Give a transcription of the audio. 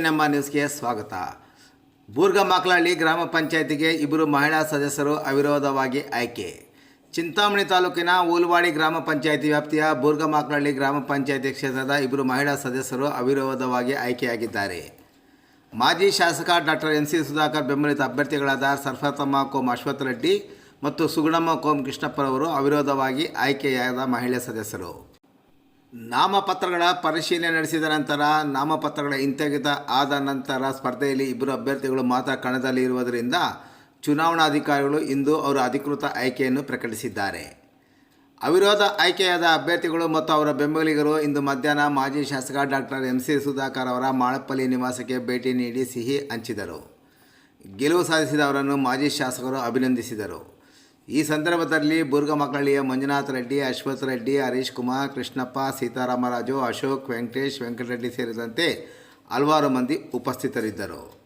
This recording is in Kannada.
ನಮ್ಮ ನ್ಯೂಸ್ಗೆ ಸ್ವಾಗತ. ಬೂರ್ಗಮಾಕ್ಲಹಳ್ಳಿ ಗ್ರಾಮ ಪಂಚಾಯತಿಗೆ ಇಬ್ಬರು ಮಹಿಳಾ ಸದಸ್ಯರು ಅವಿರೋಧವಾಗಿ ಆಯ್ಕೆ. ಚಿಂತಾಮಣಿ ತಾಲೂಕಿನ ಊಲ್ವಾಡಿ ಗ್ರಾಮ ಪಂಚಾಯತಿ ವ್ಯಾಪ್ತಿಯ ಬೂರ್ಗಮಾಕ್ಲಹಳ್ಳಿ ಗ್ರಾಮ ಪಂಚಾಯತಿ ಕ್ಷೇತ್ರದ ಇಬ್ಬರು ಮಹಿಳಾ ಸದಸ್ಯರು ಅವಿರೋಧವಾಗಿ ಆಯ್ಕೆಯಾಗಿದ್ದಾರೆ. ಮಾಜಿ ಶಾಸಕ ಡಾಕ್ಟರ್ ಎನ್ ಸಿ ಸುಧಾಕರ್ ಬೆಂಬಲಿತ ಅಭ್ಯರ್ಥಿಗಳಾದ ಸರ್ಫತಮ್ಮ ಕೋಮ್ ಅಶ್ವಥ್ ರೆಡ್ಡಿ ಮತ್ತು ಸುಗುಣಮ್ಮ ಕೋಮ್ ಕೃಷ್ಣಪ್ಪರವರು ಅವಿರೋಧವಾಗಿ ಆಯ್ಕೆಯಾದ ಮಹಿಳಾ ಸದಸ್ಯರು. ನಾಮಪತ್ರಗಳ ಪರಿಶೀಲನೆ ನಡೆಸಿದ ನಂತರ ನಾಮಪತ್ರಗಳ ಹಿಂತೆಗೆತ ಆದ ನಂತರ ಸ್ಪರ್ಧೆಯಲ್ಲಿ ಇಬ್ಬರು ಅಭ್ಯರ್ಥಿಗಳು ಮಾತ್ರ ಕಣದಲ್ಲಿ ಇರುವುದರಿಂದ ಚುನಾವಣಾಧಿಕಾರಿಗಳು ಇಂದು ಅವರ ಅಧಿಕೃತ ಆಯ್ಕೆಯನ್ನು ಪ್ರಕಟಿಸಿದ್ದಾರೆ. ಅವಿರೋಧ ಆಯ್ಕೆಯಾದ ಅಭ್ಯರ್ಥಿಗಳು ಮತ್ತು ಅವರ ಬೆಂಬಲಿಗರು ಇಂದು ಮಧ್ಯಾಹ್ನ ಮಾಜಿ ಶಾಸಕ ಡಾಕ್ಟರ್ ಎಂ ಸಿ ಸುಧಾಕರ್ ಅವರ ಮಾಳಪ್ಪಲ್ಲಿ ನಿವಾಸಕ್ಕೆ ಭೇಟಿ ನೀಡಿ ಸಿಹಿ ಹಂಚಿದರು. ಗೆಲುವು ಸಾಧಿಸಿದ ಅವರನ್ನು ಮಾಜಿ ಶಾಸಕರು ಅಭಿನಂದಿಸಿದರು. ಈ ಸಂದರ್ಭದಲ್ಲಿ ಬೂರ್ಗಮಾಕ್ಲಹಳ್ಳಿಯ ಮಂಜುನಾಥ್ ರೆಡ್ಡಿ, ಅಶ್ವಥ್ ರೆಡ್ಡಿ, ಹರೀಶ್ ಕುಮಾರ್, ಕೃಷ್ಣಪ್ಪ, ಸೀತಾರಾಮರಾಜು, ಅಶೋಕ್, ವೆಂಕಟೇಶ್, ವೆಂಕಟರೆಡ್ಡಿ ಸೇರಿದಂತೆ ಹಲವಾರು ಮಂದಿ ಉಪಸ್ಥಿತರಿದ್ದರು.